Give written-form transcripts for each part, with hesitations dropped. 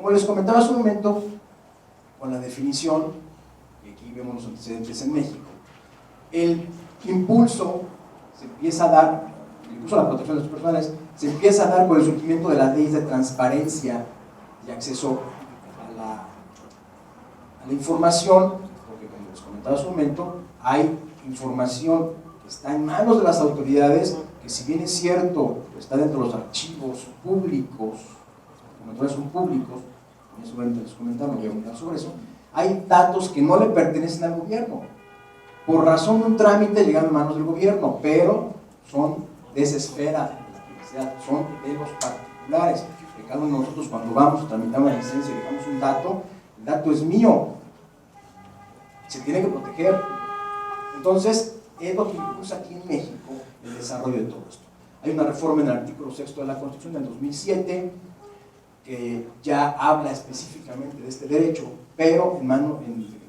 Como les comentaba hace un momento, con la definición, y aquí vemos los antecedentes en México, el impulso se empieza a dar, el impulso a la protección de los datos personales, se empieza a dar con el surgimiento de las leyes de transparencia y acceso a la información, porque como les comentaba hace un momento, hay información que está en manos de las autoridades, que si bien es cierto, está dentro de los archivos públicos, los documentos son públicos, en ese momento les comentaba, no voy a hablar sobre eso, hay datos que no le pertenecen al gobierno, por razón de un trámite llegan a manos del gobierno, pero son de esa esfera de la privacidad, son de los particulares, que cada uno de nosotros cuando vamos a tramitar una licencia y dejamos un dato, el dato es mío, se tiene que proteger. Entonces, es lo que impulsa aquí en México el desarrollo de todo esto. Hay una reforma en el artículo 6 de la Constitución del 2007 que ya habla específicamente de este derecho, pero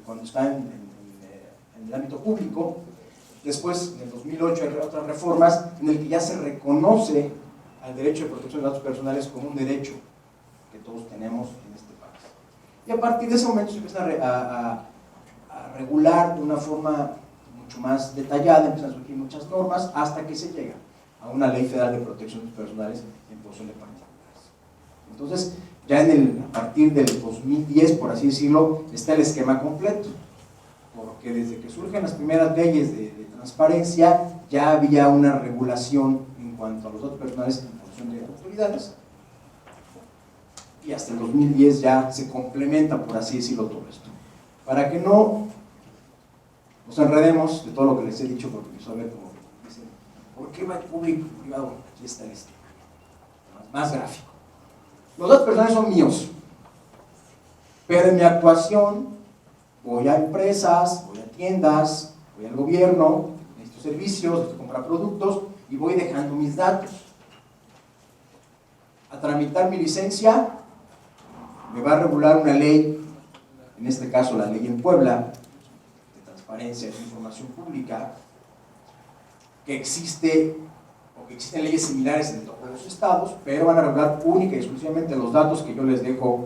cuando está en el ámbito público. Después, en el 2008, hay otras reformas en el que ya se reconoce al derecho de protección de datos personales como un derecho que todos tenemos en este país. Y a partir de ese momento se empieza a regular de una forma mucho más detallada, empiezan a surgir muchas normas hasta que se llega a una ley federal de protección de datos personales en posesión de particulares. Entonces, ya a partir del 2010, por así decirlo, está el esquema completo, porque desde que surgen las primeras leyes de transparencia ya había una regulación en cuanto a los datos personales en posesión de autoridades, y hasta el 2010 ya se complementa, por así decirlo, todo esto. Para que no nos enredemos de todo lo que les he dicho, porque empiezo a ver como dicen, ¿por qué va el público y privado? Bueno, aquí está el esquema, más gráfico. Los datos personales son míos, pero en mi actuación voy a empresas, voy a tiendas, voy al gobierno, necesito servicios, necesito comprar productos y voy dejando mis datos. A tramitar mi licencia me va a regular una ley, en este caso la ley en Puebla, de transparencia de información pública, que existe o que existen leyes similares en todos los estados, pero van a regular única y exclusivamente los datos que yo les dejo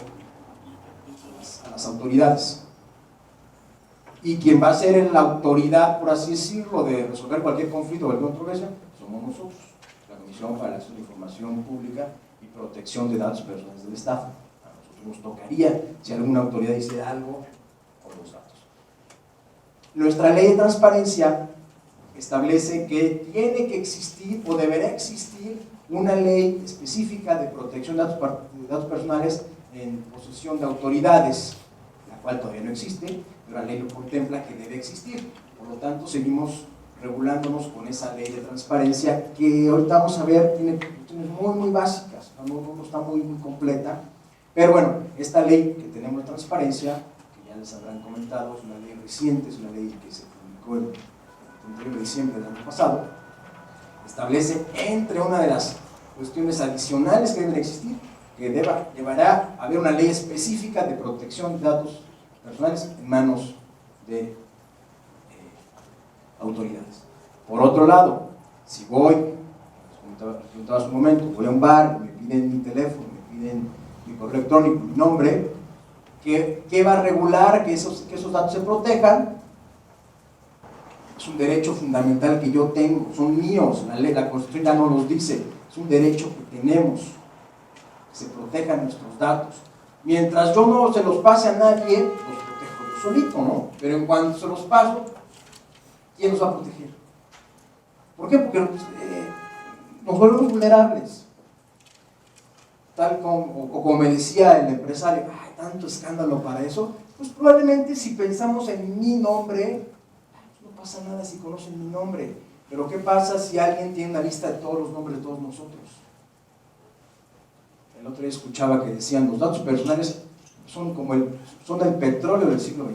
a las autoridades. Y quien va a ser la autoridad, por así decirlo, de resolver cualquier conflicto o cualquier controversia, somos nosotros, la Comisión para el Acceso a la Información Pública y Protección de Datos Personales del Estado. A nosotros nos tocaría, si alguna autoridad dice algo, con los datos. Nuestra ley de transparencia establece que tiene que existir o deberá existir una ley específica de protección de datos personales en posesión de autoridades, la cual todavía no existe, pero la ley lo contempla que debe existir. Por lo tanto, seguimos regulándonos con esa ley de transparencia que ahorita vamos a ver, tiene cuestiones muy básicas, no está muy completa, pero bueno, esta ley que tenemos de transparencia, que ya les habrán comentado, es una ley reciente, es una ley que se publicó el 31 de diciembre del año pasado, establece entre una de las cuestiones adicionales que deben existir, que llevará a haber una ley específica de protección de datos personales en manos de autoridades. Por otro lado, si voy, como comentaba hace un momento, voy a un bar, me piden mi teléfono, me piden mi correo electrónico, mi nombre, ¿qué va a regular que esos datos se protejan? Es un derecho fundamental que yo tengo, son míos, la Constitución ya no los dice, es un derecho que tenemos, que se protejan nuestros datos. Mientras yo no se los pase a nadie, los protejo yo solito, ¿no? Pero en cuanto se los paso, ¿quién los va a proteger? ¿Por qué? Porque nos volvemos vulnerables. Tal como me decía el empresario, ¡ay, tanto escándalo para eso! Pues probablemente si pensamos en mi nombre, no pasa nada si conocen mi nombre. Pero ¿qué pasa si alguien tiene una lista de todos los nombres de todos nosotros? El otro día escuchaba que decían, los datos personales son el petróleo del siglo XXI.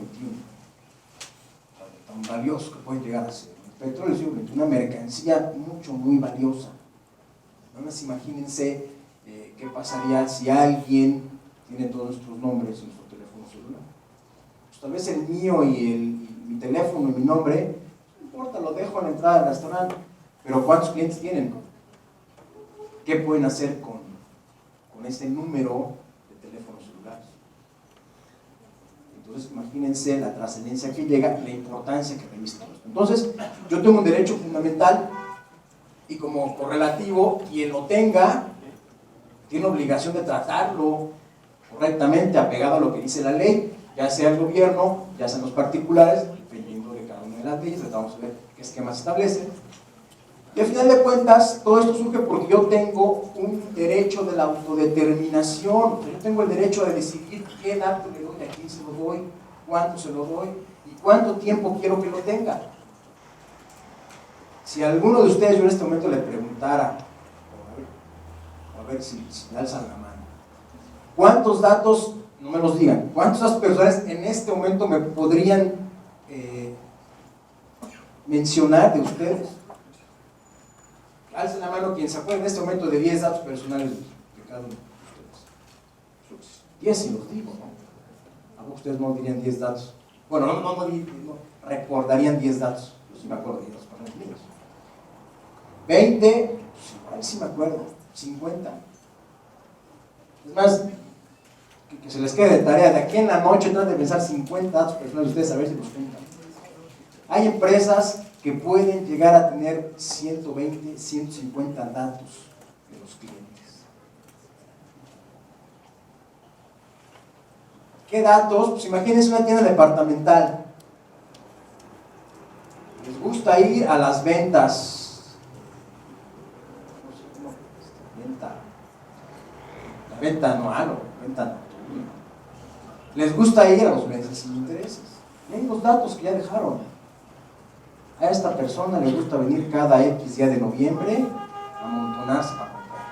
Tan valioso que pueden llegar a ser. El petróleo del siglo XXI, una mercancía muy valiosa. Nada más imagínense qué pasaría si alguien tiene todos nuestros nombres en nuestro teléfono celular. Pues tal vez el mío y mi teléfono y mi nombre, no importa, lo dejo a la entrada del restaurante. Pero ¿cuántos clientes tienen? ¿Qué pueden hacer con ese número de teléfonos celulares? Entonces, imagínense la trascendencia que llega, la importancia que reviste esto. Entonces, yo tengo un derecho fundamental y como correlativo, quien lo tenga, tiene obligación de tratarlo correctamente, apegado a lo que dice la ley, ya sea el gobierno, ya sean los particulares, dependiendo de cada una de las leyes, vamos a ver qué esquemas establece. Y al final de cuentas, todo esto surge porque yo tengo un derecho de la autodeterminación. Yo tengo el derecho de decidir qué dato le doy, a quién se lo doy, cuánto se lo doy y cuánto tiempo quiero que lo tenga. Si a alguno de ustedes yo en este momento le preguntara, a ver si me alzan la mano, ¿cuántos datos, no me los digan, cuántas personas en este momento me podrían mencionar de ustedes? Alcen la mano quien se acuerde en este momento de 10 datos personales de cada uno de ustedes. 10 si los digo, ¿no? ¿A ustedes no dirían 10 datos? Bueno, no recordarían 10 datos. Yo sí me acuerdo de 10 personas mías. 20, pues igual sí me acuerdo. 50. Es más, que se les quede de tarea, de aquí en la noche traten de pensar 50 datos personales, ustedes a ver si los cuentan. Hay empresas que pueden llegar a tener 120, 150 datos de los clientes. ¿Qué datos? Pues imagínense una tienda departamental. Les gusta ir a las ventas. La venta anual o venta nocturna. Les gusta ir a los meses sin intereses. Y hay los datos que ya dejaron. A esta persona le gusta venir cada X día de noviembre a amontonarse para comprar.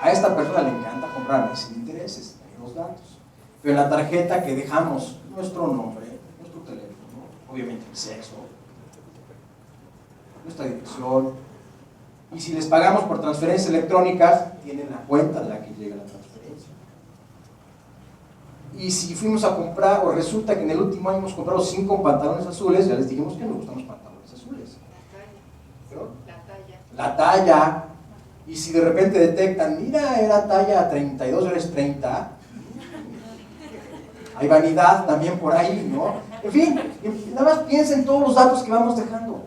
A esta persona le encanta comprar sin intereses, hay los datos. Pero en la tarjeta que dejamos nuestro nombre, nuestro teléfono, obviamente el sexo, nuestra dirección, y si les pagamos por transferencias electrónicas, tienen la cuenta de la que llega la transferencia. Y si fuimos a comprar, o resulta que en el último año hemos comprado 5 pantalones azules, ya les dijimos que nos gustan los pantalones azules. La talla. Y si de repente detectan, mira, era talla 32, eres 30. Hay vanidad también por ahí, ¿no? En fin, nada más piensen en todos los datos que vamos dejando.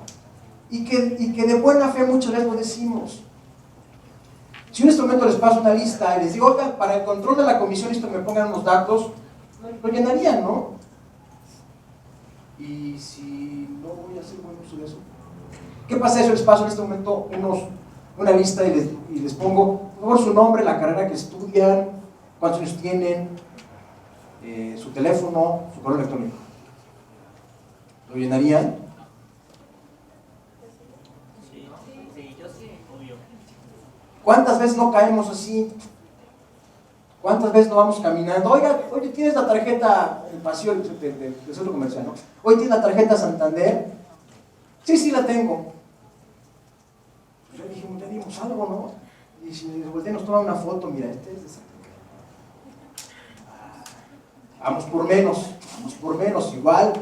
Y que de buena fe muchas veces lo decimos. Si en este momento les paso una lista y les digo, oiga, para el control de la comisión esto me pongan unos datos, lo llenarían, ¿no? Y si no voy a hacer buen uso de eso, ¿qué pasa si les paso en este momento una lista y les pongo, por favor, su nombre, la carrera que estudian, cuántos años tienen, su teléfono, su correo electrónico? ¿Lo llenarían? Sí, yo sí, obvio. ¿Cuántas veces no caemos así? ¿Cuántas veces no vamos caminando? Oye, ¿tienes la tarjeta, el pasillo del centro comercial, ¿no? Oye, ¿tienes la tarjeta Santander? Sí, la tengo. Pues ya dijimos, ya dimos algo, ¿no? Y si nos volteamos, nos toma una foto, mira, este es de Santander. Vamos por menos, igual,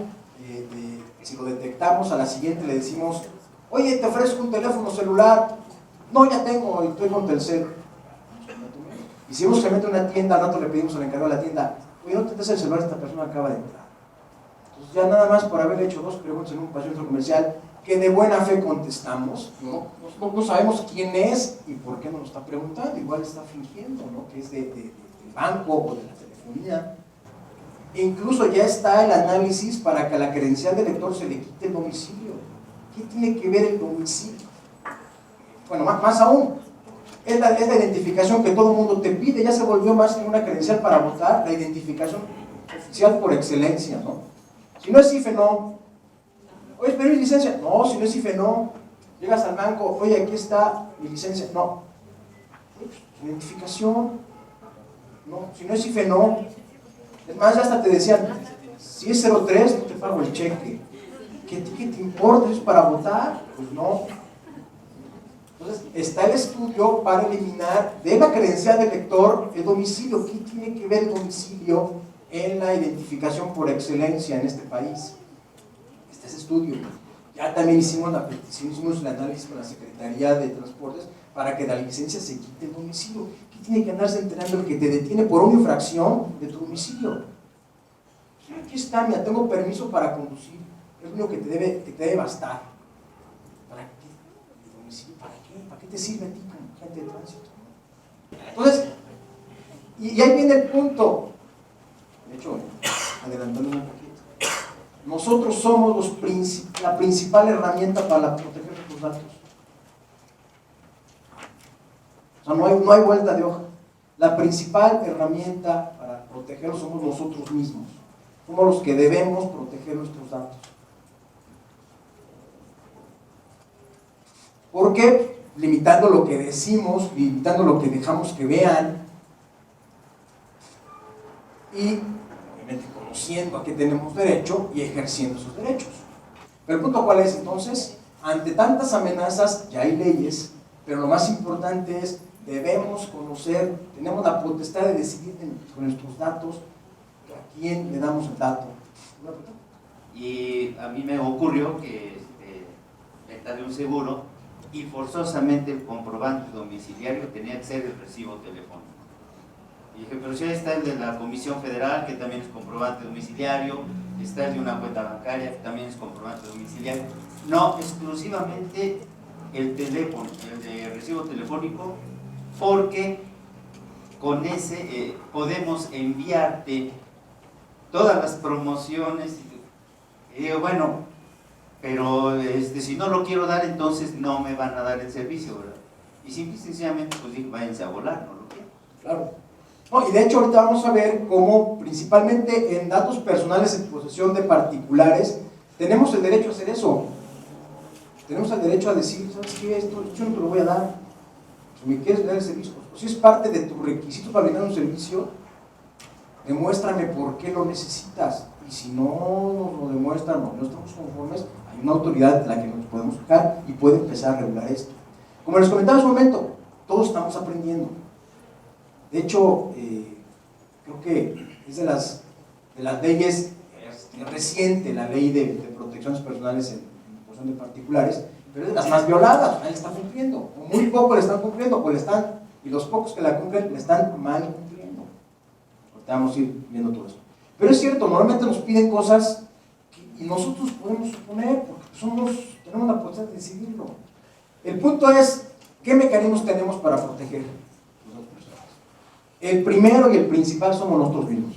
si lo detectamos, a la siguiente le decimos, oye, te ofrezco un teléfono celular. No, ya tengo, estoy con Telcel. Y si vemos que mete una tienda, al rato le pedimos al encargado de la tienda, oye, no te des el celular, esta persona acaba de entrar. Entonces ya nada más por haber hecho 2 preguntas en un pasillo comercial, que de buena fe contestamos, no sabemos quién es y por qué nos lo está preguntando, igual está fingiendo, ¿no? Que es del banco o de la telefonía. E incluso ya está el análisis para que a la credencial del lector se le quite el domicilio. ¿Qué tiene que ver el domicilio? Bueno, más aún, es la identificación que todo el mundo te pide, ya se volvió más que una credencial para votar, la identificación oficial por excelencia, ¿no? Si no es IFE, no. Oye, pero ¿es licencia? No, si no es IFE, no. Llegas al banco, oye, aquí está mi licencia. No. Identificación. No, si no es IFE, no. Es más, ya hasta te decían, si es 03, no te pago el cheque. ¿Qué te importa? ¿Es para votar? Pues no. Entonces, está el estudio para eliminar de la credencial del lector el domicilio. ¿Qué tiene que ver el domicilio en la identificación por excelencia en este país? Este es estudio. Ya también hicimos el análisis con la Secretaría de Transportes para que de la licencia se quite el domicilio. ¿Qué tiene que andarse enterando el que te detiene por una infracción de tu domicilio? Aquí está, mira, tengo permiso para conducir, es lo único que te debe bastar. ¿Para qué? ¿El domicilio? ¿Para qué? ¿Para qué te sirve a ti como agente de tránsito? Entonces, y ahí viene el punto. De hecho, adelantándome un poquito. Nosotros somos la principal herramienta para proteger nuestros datos. O sea, no hay vuelta de hoja. La principal herramienta para protegerlos somos nosotros mismos. Somos los que debemos proteger nuestros datos. ¿Por qué? Limitando lo que decimos, limitando lo que dejamos que vean y obviamente conociendo a qué tenemos derecho y ejerciendo esos derechos. Pero el punto cuál es entonces, ante tantas amenazas ya hay leyes, pero lo más importante es debemos conocer, tenemos la potestad de decidir con nuestros datos a quién le damos el dato. Y a mí me ocurrió que venta de un seguro y forzosamente el comprobante domiciliario tenía que ser el recibo telefónico. Y dije, pero si ahí está el de la Comisión Federal, que también es comprobante domiciliario, está el de una cuenta bancaria, que también es comprobante domiciliario. No, exclusivamente el teléfono, el de recibo telefónico, porque con ese podemos enviarte todas las promociones. Y digo, bueno, pero si no lo quiero dar, entonces no me van a dar el servicio, ¿verdad? Y simple y sencillamente pues dije, váyanse a volar, no lo quiero. Claro. No, y de hecho ahorita vamos a ver cómo principalmente en datos personales en posesión de particulares tenemos el derecho a hacer eso. Tenemos el derecho a decir, ¿sabes qué? Esto yo no te lo voy a dar. Si me quieres dar el servicio, o si es parte de tu requisito para brindar un servicio, demuéstrame por qué lo necesitas. Y si no nos lo demuestran o no estamos conformes, hay una autoridad de la que nos podemos quejar y puede empezar a regular esto. Como les comentaba hace un momento, todos estamos aprendiendo. De hecho, creo que es de las leyes reciente, la ley de protecciones personales en posesión de particulares, pero es de las más violadas. Nadie la está cumpliendo, o muy poco le están cumpliendo, y los pocos que la cumplen le están mal cumpliendo. Ahorita vamos a ir viendo todo eso. Pero es cierto, normalmente nos piden cosas y nosotros podemos suponer, porque tenemos la posibilidad de decidirlo. El punto es, ¿qué mecanismos tenemos para proteger los datos personales? El primero y el principal somos nosotros mismos.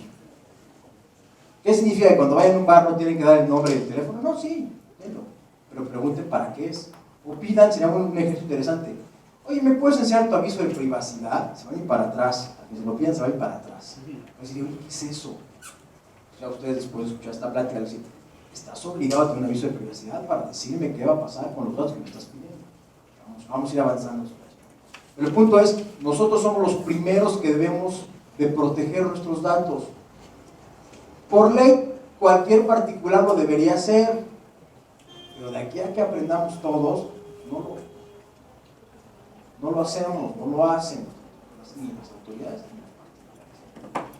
¿Qué significa que cuando vayan a un bar no tienen que dar el nombre del teléfono? No, sí, denlo, pero pregunten para qué es. O pidan, sería un ejercicio interesante. Oye, ¿me puedes enseñar tu aviso de privacidad? Se van a ir para atrás. A quien se lo pidan se va a ir para atrás. Entonces digo, ¿qué es eso? O sea, ustedes después de escuchar esta plática, les dicen, ¿estás obligado a tener un aviso de privacidad para decirme qué va a pasar con los datos que me estás pidiendo? Vamos a ir avanzando. Pero el punto es, nosotros somos los primeros que debemos de proteger nuestros datos. Por ley, cualquier particular lo debería hacer, pero de aquí a que aprendamos todos, no lo hacemos, no lo hacen, ni las autoridades ni los particulares.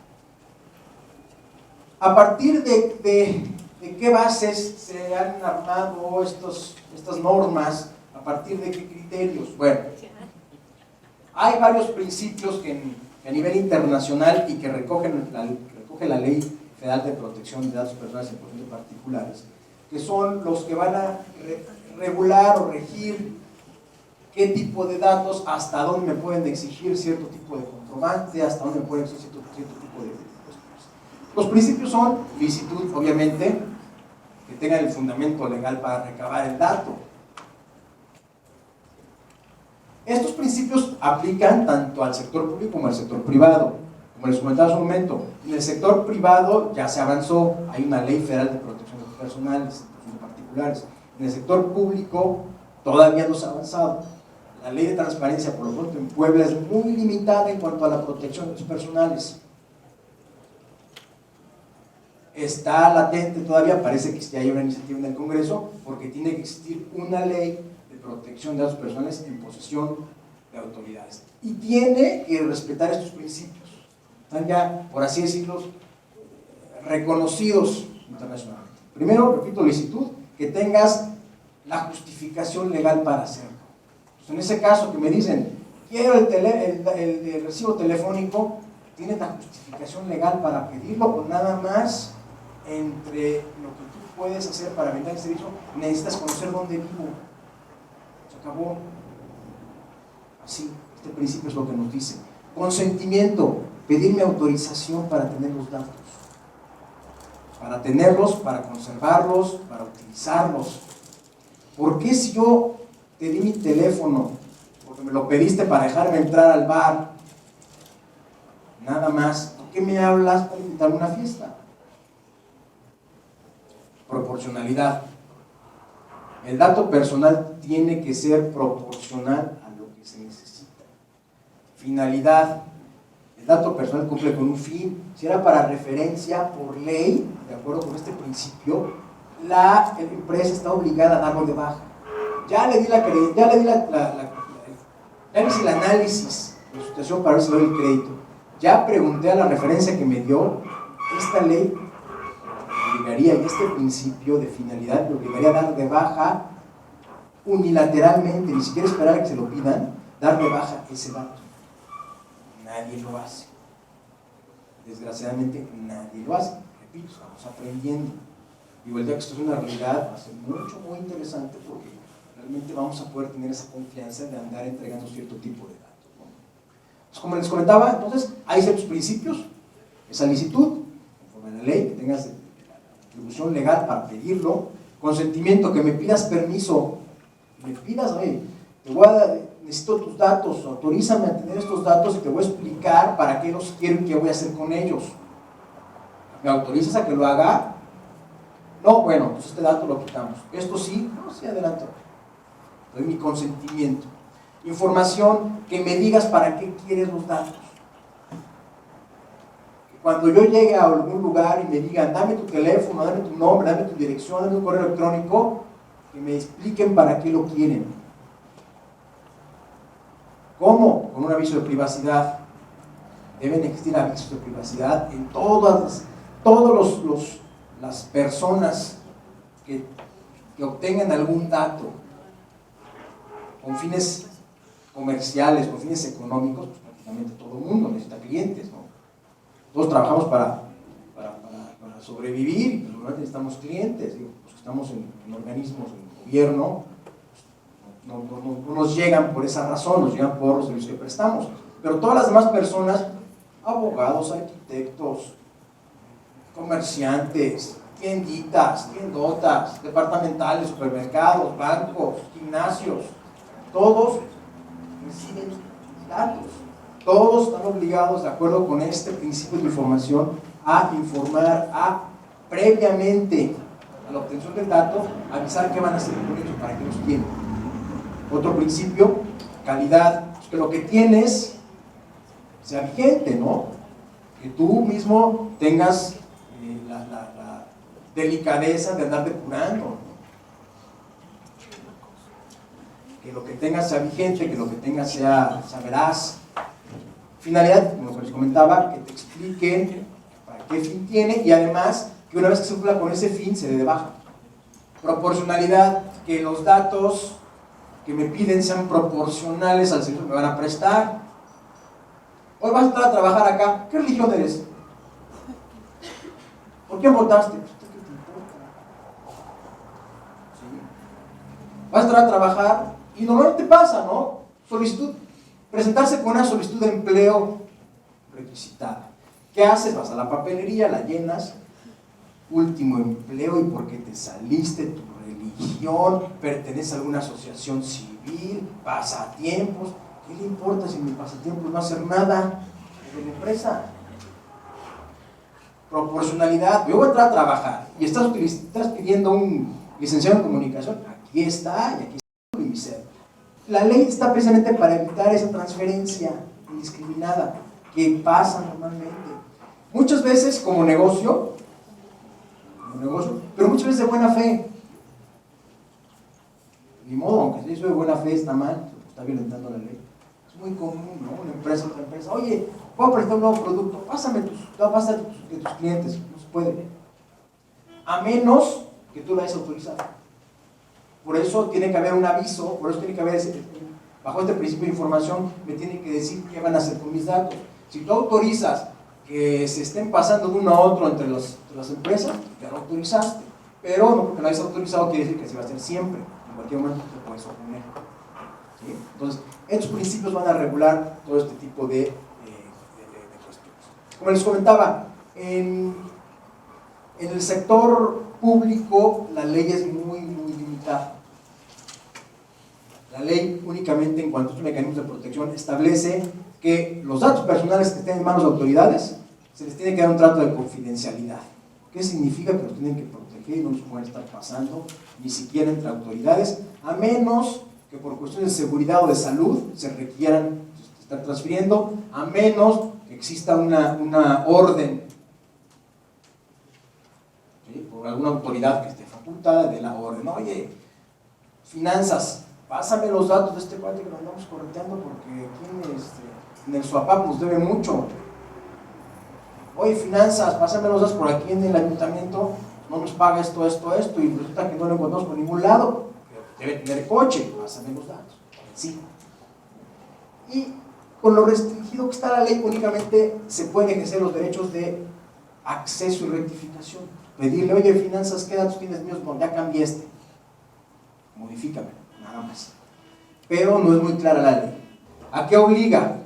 ¿A partir de qué bases se han armado estas normas? ¿A partir de qué criterios? Bueno, hay varios principios que a nivel internacional y que recoge la Ley Federal de Protección de Datos Personales en posesión de particulares, que son los que van a regular o regir qué tipo de datos, hasta dónde me pueden exigir cierto tipo de comprobante, hasta dónde me pueden exigir cierto tipo de cosas. Los principios son licitud, obviamente, que tengan el fundamento legal para recabar el dato. Estos principios aplican tanto al sector público como al sector privado. Como les comentaba hace un momento, en el sector privado ya se avanzó, hay una ley federal de protección de datos personales, de particulares. En el sector público todavía no se ha avanzado. La ley de transparencia, por lo pronto, en Puebla es muy limitada en cuanto a la protección de datos personales. Está latente todavía, parece que ya hay una iniciativa en el Congreso, porque tiene que existir una ley de protección de datos personales en posesión de autoridades. Y tiene que respetar estos principios. Están ya, por así decirlo, reconocidos internacionalmente. Primero, repito, licitud, que tengas la justificación legal para hacerlo. Entonces, en ese caso que me dicen, quiero el recibo telefónico, ¿tienes la justificación legal para pedirlo o nada más entre lo que tú puedes hacer para brindar el servicio, necesitas conocer dónde vivo. Se acabó. Así, este principio es lo que nos dice. Consentimiento, pedirme autorización para tener los datos. Para tenerlos, para conservarlos, para utilizarlos. ¿Por qué si yo te di mi teléfono, porque me lo pediste para dejarme entrar al bar, nada más, por qué me hablas para invitarme a una fiesta? Proporcionalidad. El dato personal tiene que ser proporcional a lo que se necesita. Finalidad. El dato personal cumple con un fin. Si era para referencia por ley, de acuerdo con este principio, la empresa está obligada a darlo de baja. Ya le hice el análisis de su situación para ver si le doy el crédito. Ya pregunté a la referencia que me dio. Esta ley obligaría, y este principio de finalidad le obligaría a dar de baja unilateralmente, ni siquiera esperar a que se lo pidan, dar de baja ese dato. Nadie lo hace. Desgraciadamente nadie lo hace. Repito, estamos aprendiendo. Digo, el día que esto es una realidad va a ser muy interesante, porque realmente vamos a poder tener esa confianza de andar entregando cierto tipo de datos, ¿no? Pues como les comentaba, entonces hay ciertos principios, esa licitud, conforme a la ley, que tengas la atribución legal para pedirlo, consentimiento, que me pidas permiso, me pidas, oye, necesito tus datos, autorízame a tener estos datos y te voy a explicar para qué los quiero y qué voy a hacer con ellos. ¿Me autorizas a que lo haga? No, bueno, entonces este dato lo quitamos. Esto sí, no, sí, adelante. Doy mi consentimiento. Información, que me digas para qué quieres los datos. Cuando yo llegue a algún lugar y me digan, dame tu teléfono, dame tu nombre, dame tu dirección, dame tu correo electrónico, que me expliquen para qué lo quieren. ¿Cómo? Con un aviso de privacidad. Deben existir avisos de privacidad en todas las personas que obtengan algún dato con fines comerciales, con fines económicos. Pues prácticamente todo el mundo necesita clientes, ¿no? Todos trabajamos para sobrevivir, y pues normalmente necesitamos clientes. Digo, los que estamos en organismos, en gobierno, no nos llegan por esa razón, nos llegan por los servicios que prestamos. Pero todas las demás personas, abogados, arquitectos, comerciantes, tienditas, tiendotas, departamentales, supermercados, bancos, gimnasios, todos reciben datos. Todos están obligados, de acuerdo con este principio de información, a informar, previamente a la obtención del dato, avisar qué van a hacer con ellos, para qué los quieren. Otro principio, calidad, que lo que tienes sea vigente, ¿no? Que tú mismo tengas la delicadeza de andar depurando, ¿no? Que lo que tengas sea vigente, que lo que tengas sea veraz. Finalidad, como les comentaba, que te expliquen para qué fin tiene, y además que una vez que se cumpla con ese fin se dé de baja. Proporcionalidad, que los datos que me piden sean proporcionales al servicio que me van a prestar. Hoy vas a entrar a trabajar acá. ¿Qué religión eres? ¿Por quién votaste? ¿Qué te importa? ¿Sí? Vas a entrar a trabajar y normalmente pasa, ¿no? Presentarse con una solicitud de empleo requisitada. ¿Qué haces? Vas a la papelería, la llenas, último empleo, y porque te saliste, tu religión, perteneces a alguna asociación civil, pasatiempos. ¿Qué le importa si mi pasatiempo no va a hacer nada de la empresa? Proporcionalidad. Yo voy a entrar a trabajar y estás pidiendo un licenciado en comunicación. Aquí está, y aquí está mi cédula. La ley está precisamente para evitar esa transferencia indiscriminada que pasa normalmente. Muchas veces como negocio, pero muchas veces de buena fe. Ni modo, aunque se hizo de buena fe, está mal, está violentando la ley. Es muy común, ¿no? Una empresa, otra empresa, oye, puedo prestar un nuevo producto, pásame de tus clientes. No se puede, a menos que tú lo hayas autorizado. Por eso tiene que haber un aviso, por eso tiene que haber bajo este principio de información, me tienen que decir qué van a hacer con mis datos. Si tú autorizas que se estén pasando de uno a otro entre las empresas, ya lo autorizaste. Pero no porque lo hayas autorizado quiere decir que se va a hacer siempre. En cualquier momento te puedes oponer. ¿Sí? Entonces, estos principios van a regular todo este tipo de cuestiones. Como les comentaba, en el sector público la ley es muy limitada. La ley únicamente en cuanto a estos mecanismos de protección establece que los datos personales que estén en manos de autoridades se les tiene que dar un trato de confidencialidad. ¿Qué significa? Que los tienen que proteger y no los pueden estar pasando ni siquiera entre autoridades, a menos que por cuestiones de seguridad o de salud se requieran estar transfiriendo, a menos que exista una orden, ¿sí?, por alguna autoridad que esté facultada de la orden. Oye, finanzas, pásame los datos de este cuate que lo andamos correteando porque aquí en el SUAPAP nos debe mucho. Oye, finanzas, pásame los datos por aquí en el ayuntamiento, no nos paga esto, y resulta que no lo encontramos por ningún lado. Debe tener coche, pásame los datos. Sí. Y con lo restringido que está la ley, únicamente se pueden ejercer los derechos de acceso y rectificación. Pedirle, oye, finanzas, ¿qué datos tienes míos? No, ya cambié modifícame, nada más. Pero no es muy clara la ley. ¿A qué obliga?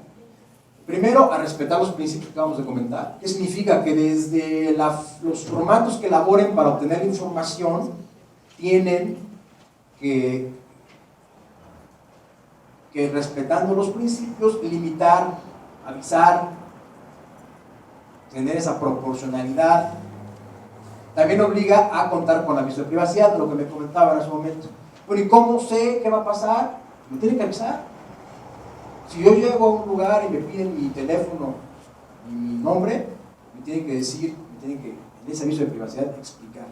Primero, a respetar los principios que acabamos de comentar. ¿Qué significa? Que desde los formatos que elaboren para obtener la información tienen que respetando los principios, limitar, avisar, tener esa proporcionalidad. También obliga a contar con aviso de privacidad, lo que me comentaba en ese momento. Bueno, ¿y cómo sé qué va a pasar? Me tienen que avisar. Si yo llego a un lugar y me piden mi teléfono y mi nombre, me tienen que decir, en ese aviso de privacidad, explicar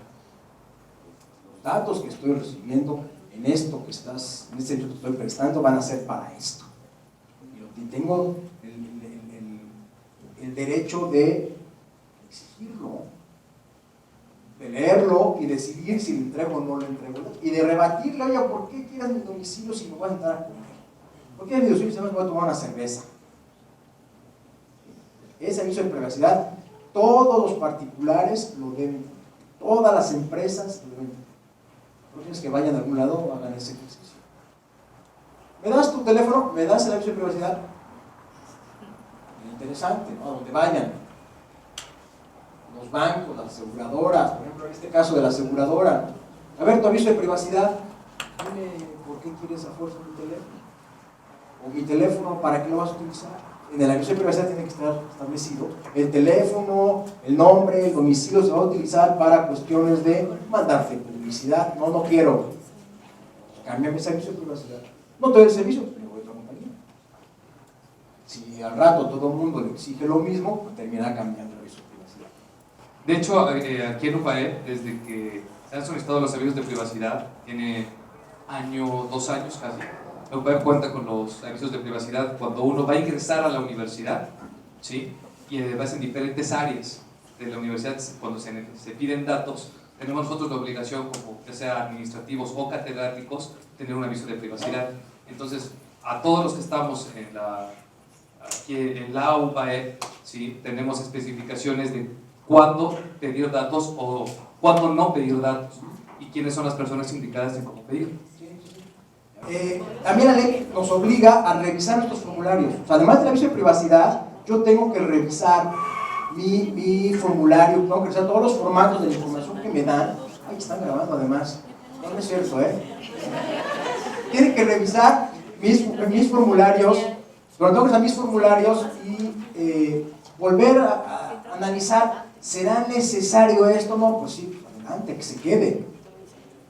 los datos que estoy recibiendo en esto en este servicio que estoy prestando van a ser para esto. Y tengo el derecho de exigirlo, de leerlo y decidir si le entrego o no le entrego, y de rebatirle, oye, ¿por qué quieres mi domicilio si me vas a entrar a comer? ¿Por qué mi domicilio si me voy a tomar una cerveza? Ese aviso de privacidad, todos los particulares lo deben, todas las empresas lo deben. No tienes que vayan a algún lado o hagan ese ejercicio. ¿Me das tu teléfono? ¿Me das el aviso de privacidad? Interesante, ¿no? A donde vayan. Los bancos, las aseguradoras, por ejemplo, en este caso de la aseguradora. A ver, tu aviso de privacidad. Dime, ¿por qué quieres a fuerza mi teléfono? O mi teléfono, ¿para qué lo vas a utilizar? En el aviso de privacidad tiene que estar establecido el teléfono, el nombre, el domicilio se va a utilizar para cuestiones de mandarte publicidad. No quiero. Cámbiame ese aviso de privacidad. No te doy el servicio, pero voy a otra compañía. Si al rato todo el mundo le exige lo mismo, pues terminará cambiando el aviso de privacidad. De hecho, aquí en UPAE, desde que se han solicitado los avisos de privacidad, tiene año, 2 años casi, la UPAE cuenta con los avisos de privacidad cuando uno va a ingresar a la universidad, ¿sí? Y además en diferentes áreas de la universidad, cuando se piden datos, tenemos nosotros la obligación, como ya sea administrativos o catedráticos, tener un aviso de privacidad. Entonces, a todos los que estamos aquí en la UPAE, ¿sí?, tenemos especificaciones de cuándo pedir datos o cuándo no pedir datos y quiénes son las personas indicadas en cómo pedir. También la ley nos obliga a revisar nuestros formularios. O sea, además del aviso de privacidad, yo tengo que revisar mi formulario, tengo que revisar todos los formatos de la información que me dan. Ahí están grabando además. No es cierto, Tienen que revisar mis formularios, pero tengo que revisar mis formularios y volver a analizar, ¿será necesario esto? No, pues sí, adelante, que se quede.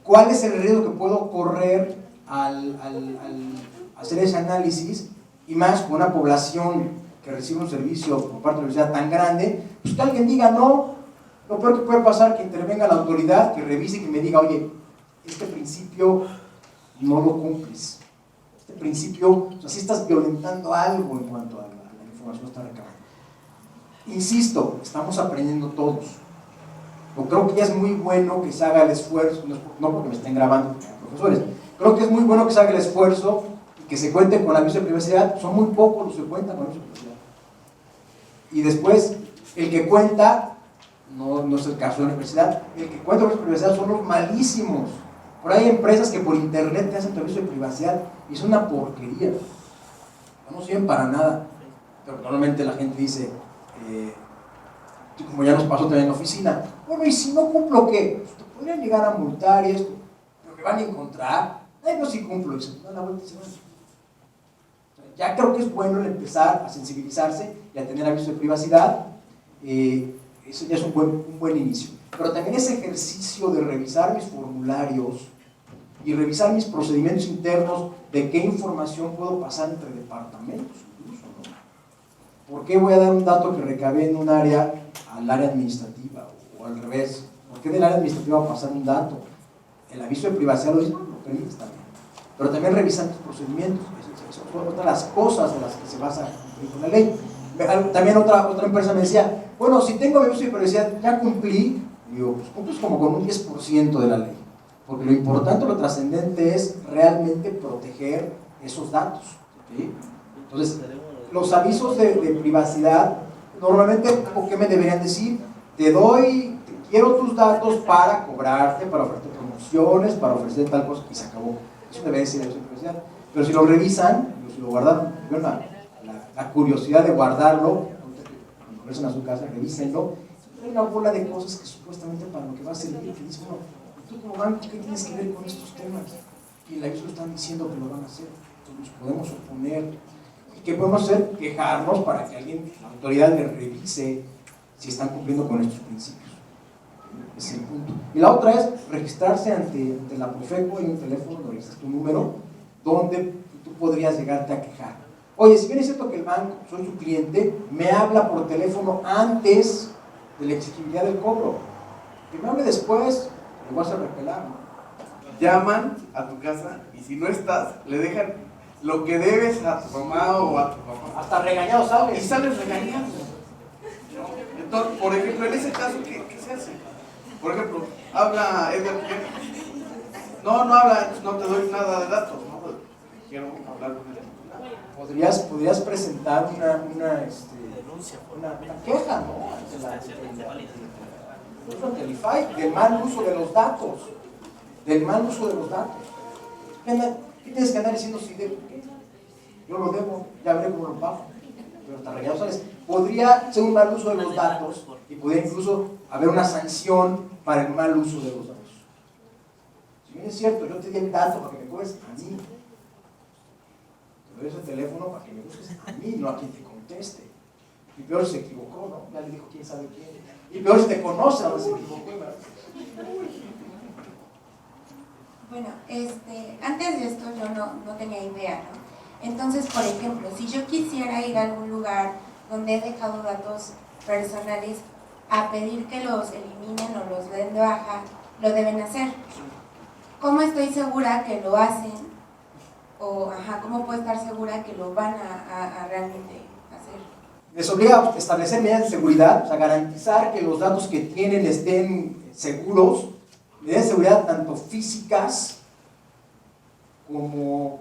¿Cuál es el riesgo que puedo correr al hacer ese análisis? Y más con una población que recibe un servicio por parte de la universidad tan grande, pues que alguien diga no. Lo peor que puede pasar es que intervenga la autoridad, que revise y que me diga, oye, este principio no lo cumples. Este principio, o sea, si estás violentando algo en cuanto a la información que está recabando. Insisto, estamos aprendiendo todos. Yo creo que ya es muy bueno que se haga el esfuerzo, no porque me estén grabando profesores, creo que es muy bueno que se haga el esfuerzo y que se cuente con aviso de privacidad. Son muy pocos los que cuentan con aviso de privacidad. Y después, El que cuenta, no es el caso de la universidad, el que cuenta con la privacidad son los malísimos. Por ahí hay empresas que por internet te hacen tu aviso de privacidad y es una porquería. No sirven para nada. Pero normalmente la gente dice, como ya nos pasó también en la oficina, bueno, ¿y si no cumplo qué? Pues te podrían llegar a multar y esto, pero me van a encontrar. Ay, no, si cumplo, y se dan la vuelta y se van. Ya creo que es bueno el empezar a sensibilizarse y a tener aviso de privacidad. Eso ya es un buen inicio. Pero también ese ejercicio de revisar mis formularios y revisar mis procedimientos internos de qué información puedo pasar entre departamentos incluso, ¿no? ¿Por qué voy a dar un dato que recabé en un área al área administrativa o al revés? ¿Por qué del área administrativa va a pasar un dato? El aviso de privacidad lo permites también. Pero también revisar tus procedimientos. Esas son otras de las cosas de las que se basa con la ley. También otra empresa me decía, bueno, si tengo aviso de privacidad, ya cumplí. Y digo, pues cumples como con un 10% de la ley. Porque lo importante, lo trascendente es realmente proteger esos datos. ¿Sí? Entonces, los avisos de privacidad, normalmente, ¿qué me deberían decir? Quiero tus datos para cobrarte, para ofrecer promociones, para ofrecer tal cosa, y se acabó. Eso debería decir el aviso de privacidad. Pero si lo revisan, si lo guardan, la curiosidad de guardarlo, cuando regresen a su casa, revísenlo. Hay una bola de cosas que supuestamente para lo que va a servir, que dicen, bueno, tú como banco, ¿qué tienes que ver con estos temas? Y en la ISO están diciendo que lo van a hacer, entonces nos podemos oponer. ¿Y qué podemos hacer? Quejarnos para que alguien, la autoridad, le revise si están cumpliendo con estos principios. Ese es el punto. Y la otra es registrarse ante la Profeco en un teléfono, donde registras tu número, donde tú podrías llegarte a quejar. Oye, si bien es cierto que el banco, soy su cliente, me habla por teléfono antes de la exigibilidad del cobro. Que me hable después, lo vas a repelar, ¿no? Llaman a tu casa y si no estás, le dejan lo que debes a tu mamá o a tu papá. Hasta regañado Y sales. sales regañado. Entonces, por ejemplo, en ese caso, ¿qué se hace? Por ejemplo, habla Edgar. No habla, no te doy nada de datos, ¿no? Quiero hablar con él. Podrías presentar una queja, ¿no? Ante el IFAI, del mal uso de los datos. Del mal uso de los datos. ¿Qué tienes que andar diciendo si debo? Yo lo debo, ya veré cómo lo pago. Pero hasta regañado sales. Podría ser un mal uso de los datos y podría incluso haber una sanción para el mal uso de los datos. Si bien es cierto, yo te di el dato para que me cobres a mí. Te doy ese teléfono para que me busques a mí, no a quien te conteste. Y peor si se equivocó, ¿no? Ya le dijo quién sabe quién. Y peor si te conoce a donde se equivocó, ¿verdad? Bueno, antes de esto yo no tenía idea, ¿no? Entonces, por ejemplo, si yo quisiera ir a algún lugar donde he dejado datos personales a pedir que los eliminen o los den de baja, lo deben hacer. ¿Cómo estoy segura que lo hacen? ¿Cómo puedo estar segura que lo van a realmente hacer? Les obliga a establecer medidas de seguridad, o sea, garantizar que los datos que tienen estén seguros, medidas de seguridad tanto físicas como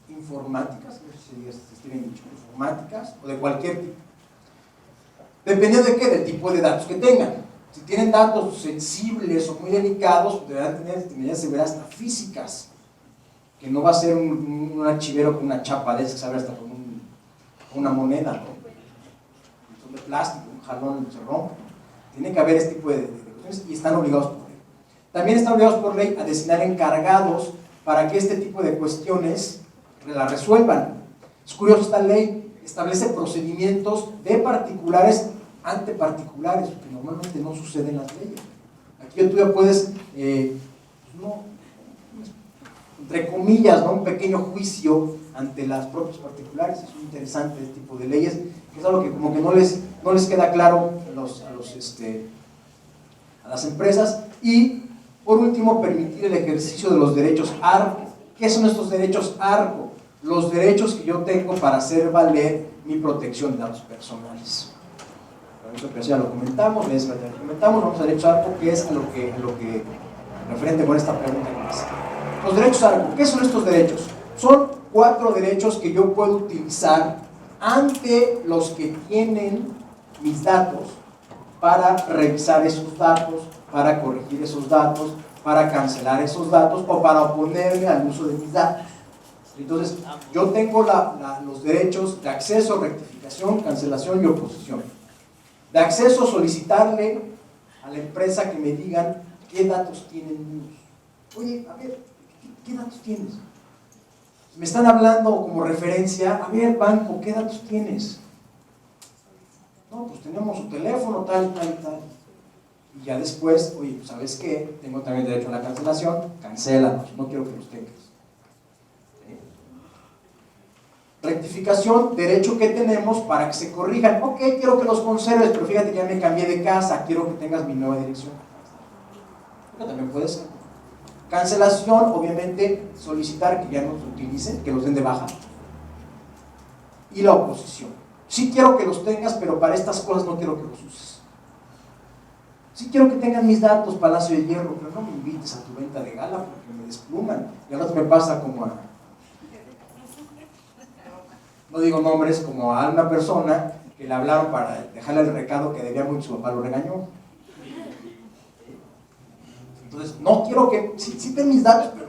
informáticas, no sé si esté bien dicho, informáticas o de cualquier tipo. Dependiendo de qué, del tipo de datos que tengan. Si tienen datos sensibles o muy delicados, deberán tener medidas de seguridad hasta físicas, que no va a ser un archivero con una chapa de esa que se abre hasta con una moneda, ¿no? Son de plástico, un jalón se rompe. Tiene que haber este tipo de cuestiones y están obligados por ley. También están obligados por ley a designar encargados para que este tipo de cuestiones la resuelvan. Es curioso, esta ley establece procedimientos de particulares ante particulares, que normalmente no sucede en las leyes. Aquí tú ya puedes, entre comillas, ¿no? Un pequeño juicio ante las propias particulares. Es muy interesante este tipo de leyes, que es algo que como que no les queda claro a las empresas. Y por último, permitir el ejercicio de los derechos ARCO. ¿Qué son estos derechos ARCO? Los derechos que yo tengo para hacer valer mi protección de datos personales. Ya lo comentamos, vamos a derechos ARCO, que es a lo que referente con esta pregunta que me hace. Los derechos ARCO, ¿qué son estos derechos? Son 4 derechos que yo puedo utilizar ante los que tienen mis datos para revisar esos datos, para corregir esos datos, para cancelar esos datos o para oponerme al uso de mis datos. Entonces, yo tengo los derechos de acceso, rectificación, cancelación y oposición. De acceso, solicitarle a la empresa que me digan qué datos tienen míos. Oye, a ver, ¿qué datos tienes? Me están hablando como referencia, a ver, banco, ¿qué datos tienes? No, pues tenemos su teléfono, tal y tal y tal. Y ya después, oye, pues, ¿sabes qué? Tengo también derecho a la cancelación, cancélanos, no quiero que los tengas. Rectificación, derecho que tenemos para que se corrijan. Ok, quiero que los conserves, pero fíjate que ya me cambié de casa, quiero que tengas mi nueva dirección. Pero también puede ser. Cancelación, obviamente, solicitar que ya no se utilicen, que los den de baja. Y la oposición. Sí quiero que los tengas, pero para estas cosas no quiero que los uses. Sí quiero que tengan mis datos, Palacio de Hierro, pero no me invites a tu venta de gala porque me despluman. Y ahora me pasa como a... No digo nombres, como a una persona que le hablaron para dejarle el recado que debía mucho, su papá lo regañó. Entonces, no quiero que, sí ten mis datos, pero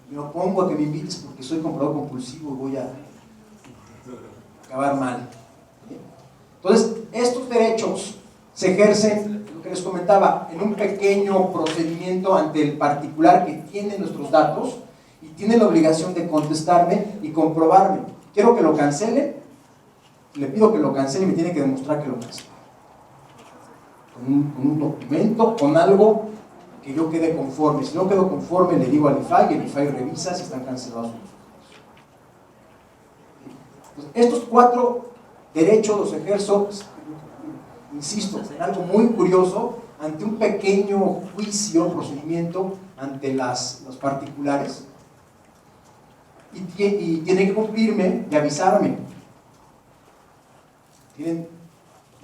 me opongo a que me invites porque soy comprador compulsivo y voy a acabar mal. Entonces, estos derechos se ejercen, lo que les comentaba, en un pequeño procedimiento ante el particular que tiene nuestros datos y tiene la obligación de contestarme y comprobarme. Quiero que lo cancele, le pido que lo cancele y me tiene que demostrar que lo cancele. Con un documento, con algo que yo quede conforme. Si no quedo conforme, le digo al IFAI y el IFAI revisa si están cancelados los datos. Estos 4 derechos los ejerzo, insisto, en algo muy curioso, ante un pequeño juicio, procedimiento ante los particulares. Y tienen que cumplirme y avisarme. Tienen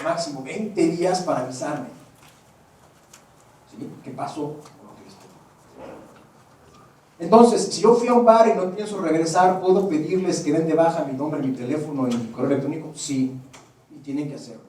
máximo 20 días para avisarme. ¿Sí? ¿Qué pasó con lo que les pedí? Entonces, si yo fui a un bar y no pienso regresar, ¿puedo pedirles que den de baja mi nombre, mi teléfono y mi correo electrónico? Sí, y tienen que hacerlo.